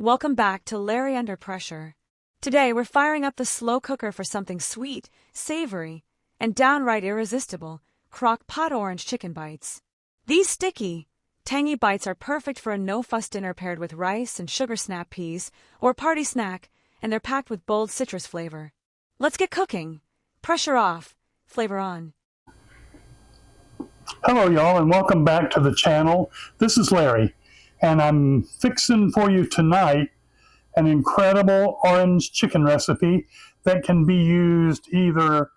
Welcome back to Larry Under Pressure. Today we're firing up the slow cooker for something sweet, savory, and downright irresistible, Crock pot orange chicken bites. These sticky, tangy bites are perfect for a no-fuss dinner paired with rice and sugar snap peas or party snack, and they're packed with bold citrus flavor. Let's get cooking. Pressure off, flavor on. Hello y'all, and welcome back to the channel. This is Larry, and I'm fixing for you tonight an incredible orange chicken recipe that can be used either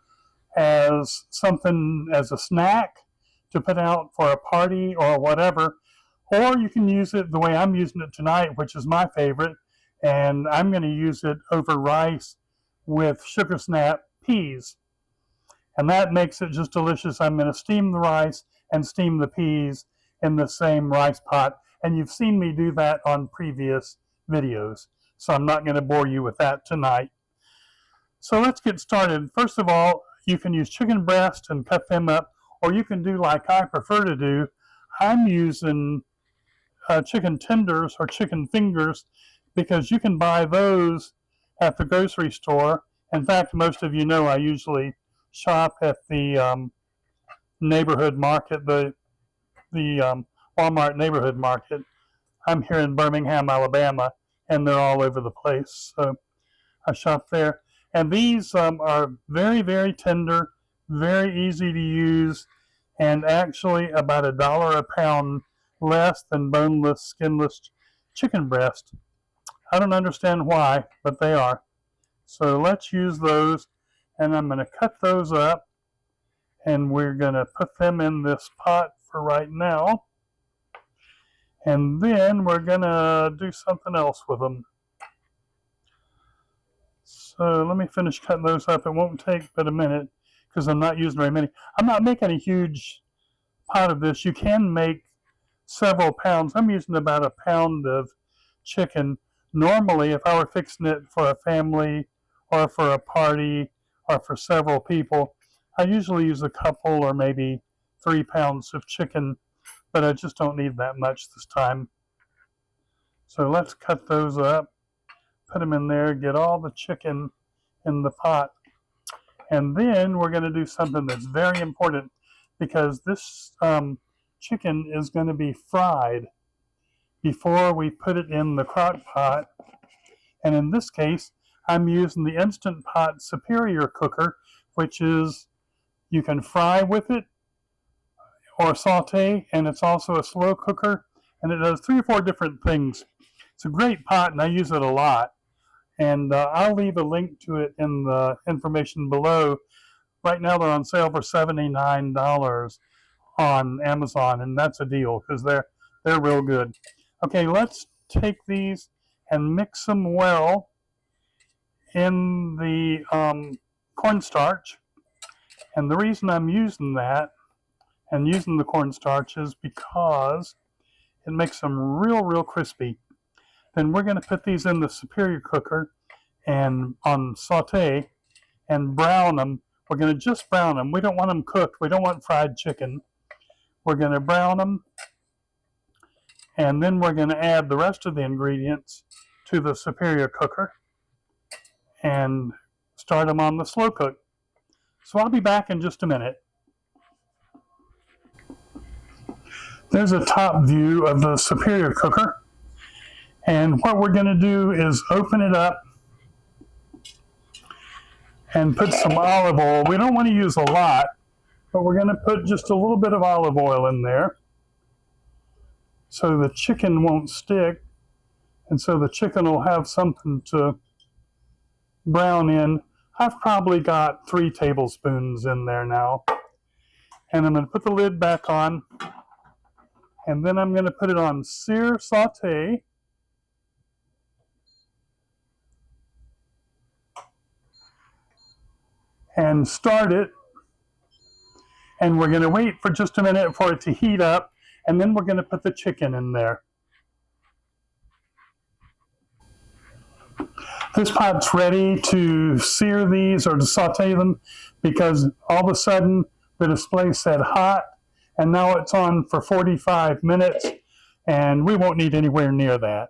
as something as a snack to put out for a party or whatever, or you can use it the way I'm using it tonight, which is my favorite, and I'm going to use it over rice with sugar snap peas. And that makes it just delicious. I'm going to steam the rice and steam the peas in the same rice pot. And you've seen me do that on previous videos. So I'm not going to bore you with that tonight. So let's get started. First of all, you can use chicken breast and cut them up, or you can do like I prefer to do. I'm using chicken tenders or chicken fingers because you can buy those at the grocery store. In fact, most of you know I usually shop at the neighborhood market, the Walmart neighborhood market. I'm here in Birmingham, Alabama, and they're all over the place, so I shop there. And these are very, very tender, very easy to use, and actually about $1 a pound less than boneless, skinless chicken breast. I don't understand why, but they are. So let's use those, and I'm going to cut those up, and we're going to put them in this pot for right now. And then we're going to do something else with them. So let me finish cutting those up. It won't take but a minute because I'm not using very many. I'm not making a huge pot of this. You can make several pounds. I'm using about a pound of chicken. Normally, if I were fixing it for a family or for a party or for several people, I usually use a couple or maybe 3 pounds of chicken, but I just don't need that much this time. So let's cut those up, put them in there, get all the chicken in the pot. And then we're going to do something that's very important because this chicken is going to be fried before we put it in the crock pot. And in this case, I'm using the Instant Pot Superior cooker, which is, you can fry with it or saute, and it's also a slow cooker, and it does 3 or 4 different things. It's a great pot, and I use it a lot. And I'll leave a link to it in the information below. Right now they're on sale for $79 on Amazon, and that's a deal because they're real good. Okay, let's take these and mix them well in the cornstarch. And the reason I'm using that and using the cornstarch is because it makes them real crispy. Then we're going to put these in the Superior cooker and on saute and brown them. We're going to just brown them. We don't want them cooked. We don't want fried chicken. We're going to brown them, and then we're going to add the rest of the ingredients to the Superior cooker and start them on the slow cook. So I'll be back in just a minute. There's a top view of the Superior cooker. And what we're going to do is open it up and put some olive oil. We don't want to use a lot, but we're going to put just a little bit of olive oil in there so the chicken won't stick, and so the chicken will have something to brown in. I've probably got 3 tablespoons in there now. And I'm going to put the lid back on, and then I'm going to put it on sear saute. And start it, and we're going to wait for just a minute for it to heat up, and then we're going to put the chicken in there. This pot's ready to sear these or to saute them because all of a sudden the display said hot, and now it's on for 45 minutes, and we won't need anywhere near that.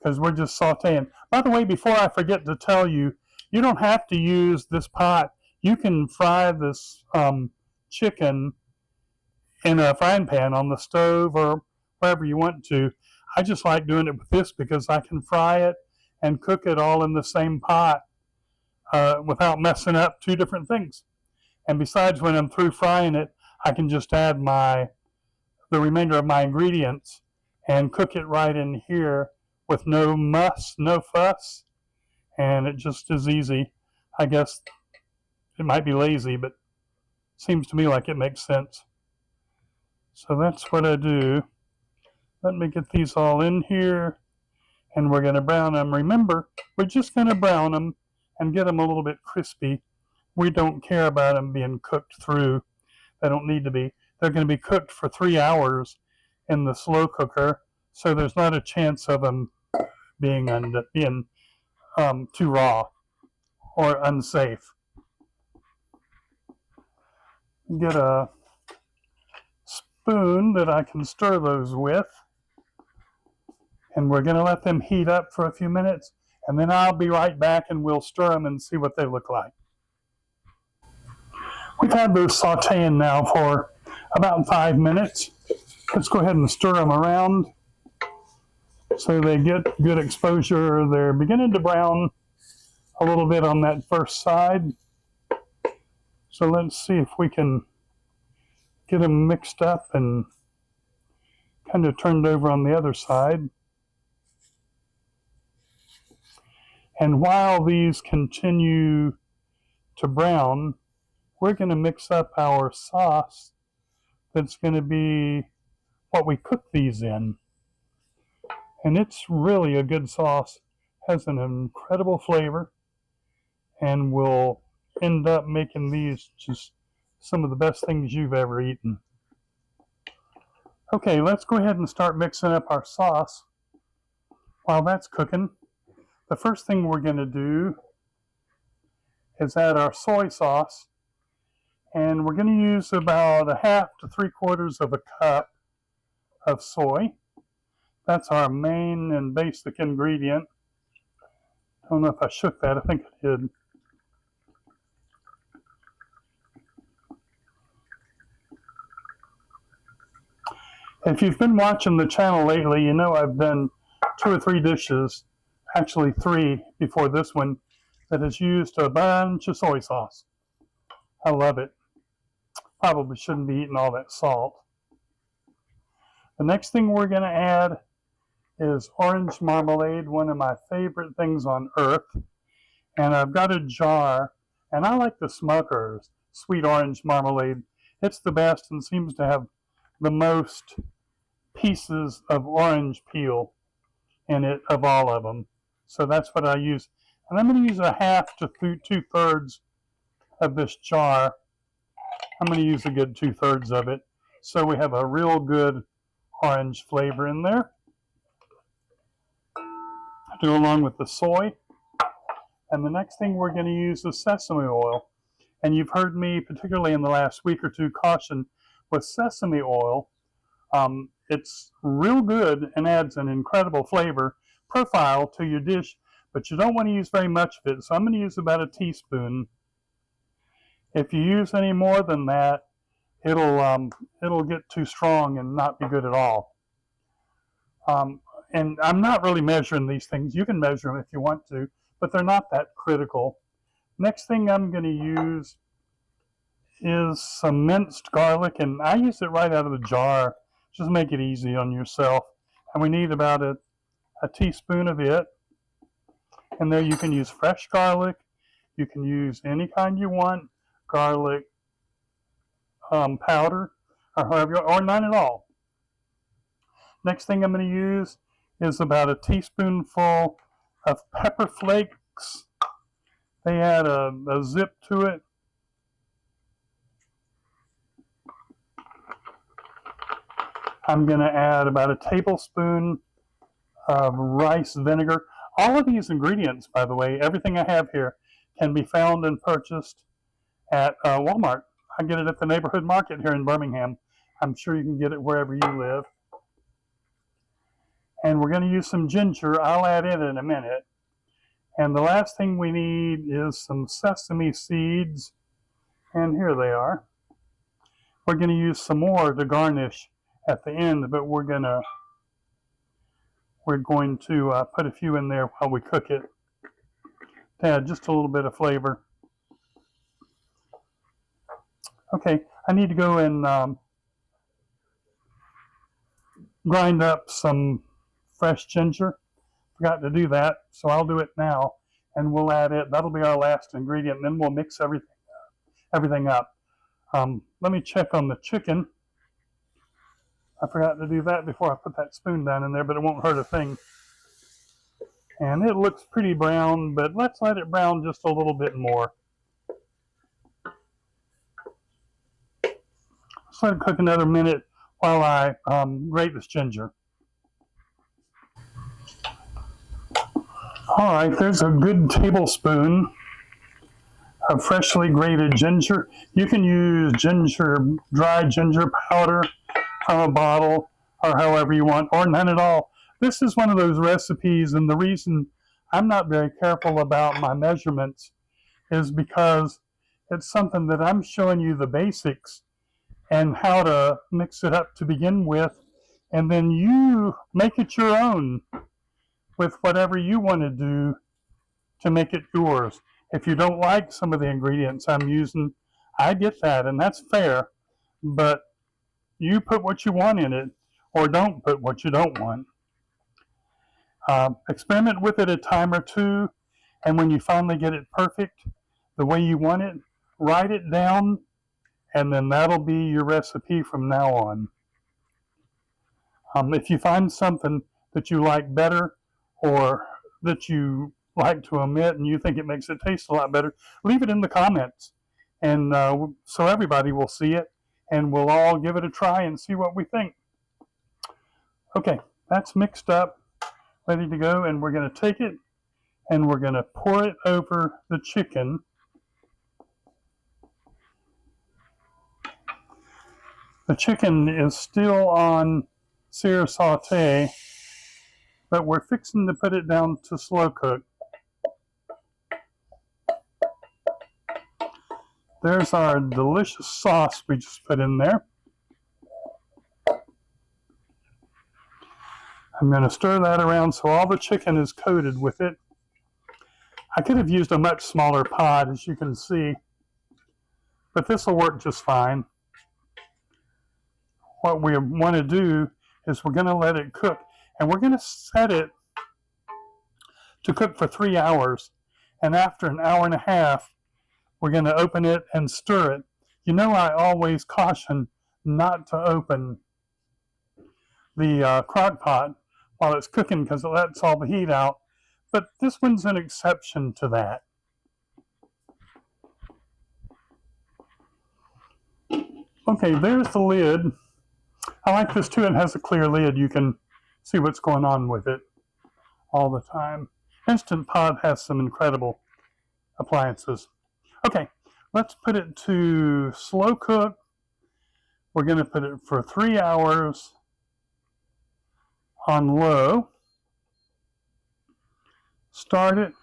because we're just sauteing. By the way, before I forget to tell you, you don't have to use this pot. You can fry this chicken in a frying pan on the stove or wherever you want to. I just like doing it with this because I can fry it and cook it all in the same pot without messing up two different things. And besides, when I'm through frying it, I can just add the remainder of my ingredients and cook it right in here with no muss, no fuss, and it just is easy. I guess it might be lazy, but seems to me like it makes sense. So that's what I do. Let me get these all in here, and we're going to brown them. Remember, we're just going to brown them and get them a little bit crispy. We don't care about them being cooked through. They don't need to be. They're going to be cooked for 3 hours in the slow cooker, so there's not a chance of them being too raw or unsafe. Get a spoon that I can stir those with, and we're going to let them heat up for a few minutes, and then I'll be right back and we'll stir them and see what they look like. We've had those sauteing now for about 5 minutes. Let's go ahead and stir them around so they get good exposure. They're beginning to brown a little bit on that first side. So let's see if we can get them mixed up and kind of turned over on the other side. And while these continue to brown, we're going to mix up our sauce that's going to be what we cook these in. And it's really a good sauce, has an incredible flavor, and will end up making these just some of the best things you've ever eaten. Okay, let's go ahead and start mixing up our sauce. While that's cooking, the first thing we're going to do is add our soy sauce. And we're going to use about 1/2 to 3/4 of a cup of soy. That's our main and basic ingredient. I don't know if I shook that. I think I did. If you've been watching the channel lately, you know I've done 2 or 3 dishes, actually 3 before this one, that has used a bunch of soy sauce. I love it. Probably shouldn't be eating all that salt. The next thing we're going to add is orange marmalade, one of my favorite things on earth. And I've got a jar, and I like the Smuckers sweet orange marmalade. It's the best and seems to have the most pieces of orange peel in it of all of them. So that's what I use. And I'm going to use 1/2 to 2/3 of this jar. I'm going to use a good 2/3 of it, so we have a real good orange flavor in there to go along with the soy. And the next thing we're going to use is sesame oil. And you've heard me, particularly in the last week or two, caution with sesame oil. It's real good and adds an incredible flavor profile to your dish, but you don't want to use very much of it. So I'm going to use about a teaspoon. If you use any more than that, it'll get too strong and not be good at all. And I'm not really measuring these things. You can measure them if you want to, but they're not that critical. Next thing I'm going to use is some minced garlic, and I use it right out of the jar. Just make it easy on yourself. And we need about a teaspoon of it. And there you can use fresh garlic. You can use any kind you want. Garlic powder, or however, or none at all. Next thing I'm going to use is about a teaspoonful of pepper flakes. They add a zip to it. I'm going to add about a tablespoon of rice vinegar. All of these ingredients, by the way, everything I have here, can be found and purchased at Walmart. I get it at the neighborhood market here in Birmingham. I'm sure you can get it wherever you live. And we're going to use some ginger. I'll add it in a minute. And the last thing we need is some sesame seeds. And here they are. We're going to use some more to garnish at the end, but we're going to put a few in there while we cook it to add just a little bit of flavor. Okay, I need to go and grind up some fresh ginger. Forgot to do that, so I'll do it now, and we'll add it. That'll be our last ingredient, and then we'll mix everything up. Let me check on the chicken. I forgot to do that before I put that spoon down in there, but it won't hurt a thing. And it looks pretty brown, but let's let it brown just a little bit more. Let's let it cook another minute while I grate this ginger. All right, there's a good tablespoon of freshly grated ginger. You can use dry ginger powder from a bottle or however you want, or none at all. This is one of those recipes, and the reason I'm not very careful about my measurements is because it's something that I'm showing you the basics and how to mix it up to begin with, and then you make it your own with whatever you want to do to make it yours. If you don't like some of the ingredients I'm using, I get that, and that's fair, but you put what you want in it, or don't put what you don't want. Experiment with it a time or two, and when you finally get it perfect, the way you want it, write it down, and then that'll be your recipe from now on. If you find something that you like better, or that you like to omit and you think it makes it taste a lot better, leave it in the comments, and so everybody will see it, and we'll all give it a try and see what we think. Okay, that's mixed up, ready to go, and we're going to take it and we're going to pour it over the chicken. The chicken is still on sear sauté, but we're fixing to put it down to slow cook. There's our delicious sauce we just put in there. I'm going to stir that around so all the chicken is coated with it. I could have used a much smaller pot, as you can see, but this will work just fine. What we want to do is we're going to let it cook, and we're going to set it to cook for 3 hours, and after an hour and a half, we're going to open it and stir it. You know, I always caution not to open the crock pot while it's cooking because it lets all the heat out, but this one's an exception to that. Okay, there's the lid. I like this too. It has a clear lid. You can see what's going on with it all the time. Instant Pot has some incredible appliances. Okay, let's put it to slow cook. We're going to put it for 3 hours on low. Start it,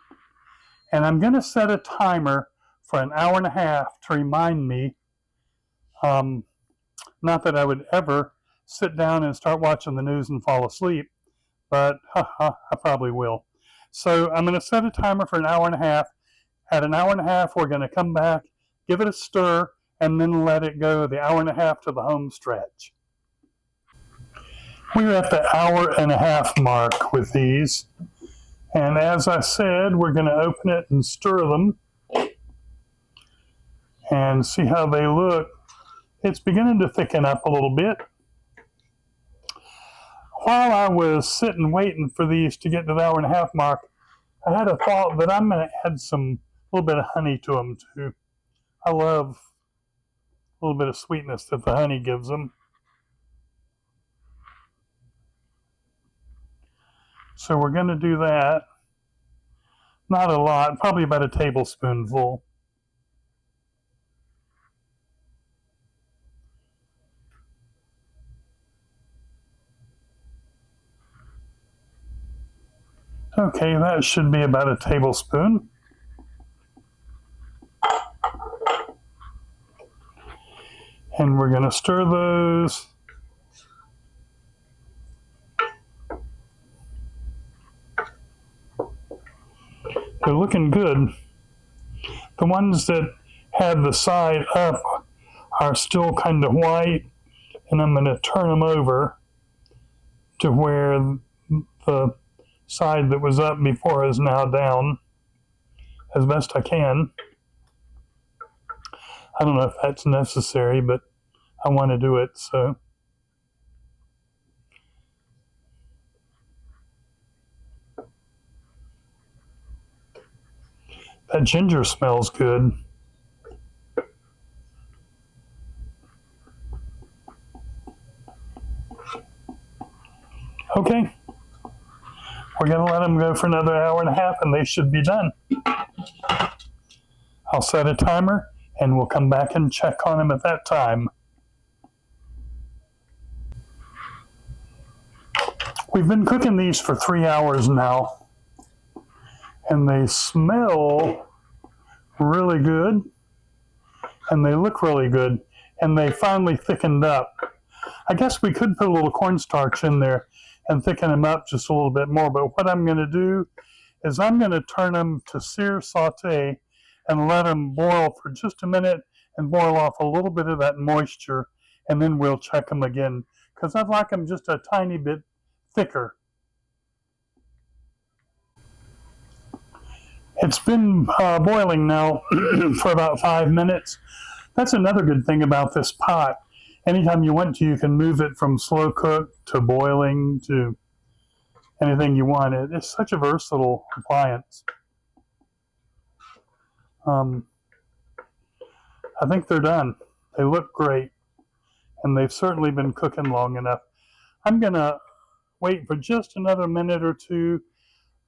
and I'm going to set a timer for an hour and a half to remind me. Not that I would ever sit down and start watching the news and fall asleep, but I probably will. So I'm going to set a timer for an hour and a half. At an hour and a half, we're going to come back, give it a stir, and then let it go the hour and a half to the home stretch. We're at the hour and a half mark with these. And as I said, we're going to open it and stir them and see how they look. It's beginning to thicken up a little bit. While I was sitting waiting for these to get to the hour and a half mark, I had a thought that I'm going to add a little bit of honey to them too. I love a little bit of sweetness that the honey gives them. So we're going to do that. Not a lot, probably about a tablespoonful. Okay, that should be about a tablespoon. And we're going to stir those. They're looking good. The ones that have the side up are still kind of white, and I'm going to turn them over to where the side that was up before is now down as best I can. I don't know if that's necessary, but I want to do it, so. That ginger smells good. Okay, we're going to let them go for another hour and a half and they should be done. I'll set a timer and we'll come back and check on them at that time. We've been cooking these for 3 hours now and they smell really good and they look really good and they finally thickened up. I guess we could put a little cornstarch in there and thicken them up just a little bit more. But what I'm going to do is I'm going to turn them to sear sauté and let them boil for just a minute and boil off a little bit of that moisture, and then we'll check them again because I'd like them just a tiny bit thicker. It's been boiling now for about 5 minutes. That's another good thing about this pot. Anytime you want to, you can move it from slow cook to boiling to anything you want. It's such a versatile appliance. I think they're done. They look great, and they've certainly been cooking long enough. I'm going to wait for just another minute or two.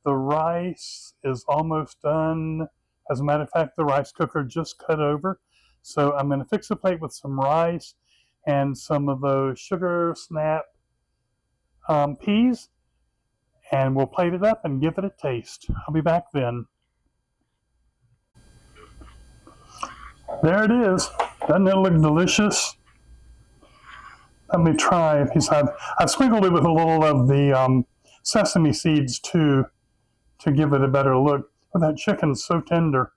The rice is almost done. As a matter of fact, the rice cooker just cut over. So I'm going to fix a plate with some rice and some of those sugar snap peas, and we'll plate it up and give it a taste. I'll be back then. There it is. Doesn't it look delicious? Let me try. I've sprinkled it with a little of the sesame seeds too to give it a better look. Oh, that chicken's so tender.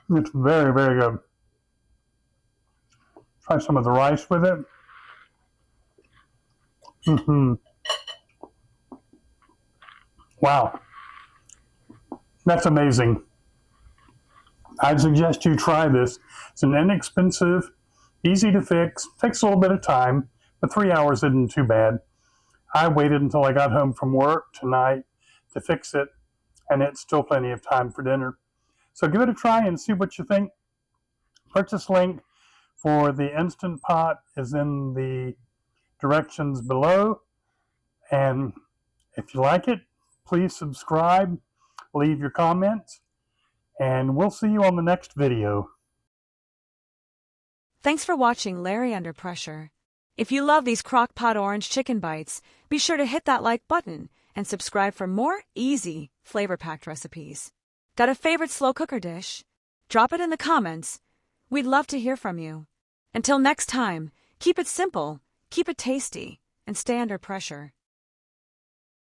It's very, very good. Try some of the rice with it. Wow. That's amazing. I'd suggest you try this. It's an inexpensive, easy to fix, takes a little bit of time, but 3 hours isn't too bad. I waited until I got home from work tonight to fix it, and it's still plenty of time for dinner. So give it a try and see what you think. Purchase link for the Instant Pot is in the directions below. And if you like it, please subscribe, leave your comments, and we'll see you on the next video. Thanks for watching Larry Under Pressure. If you love these crock pot orange chicken bites, be sure to hit that like button and subscribe for more easy, flavor-packed recipes. Got a favorite slow cooker dish? Drop it in the comments. We'd love to hear from you. Until next time, keep it simple, keep it tasty, and stay under pressure.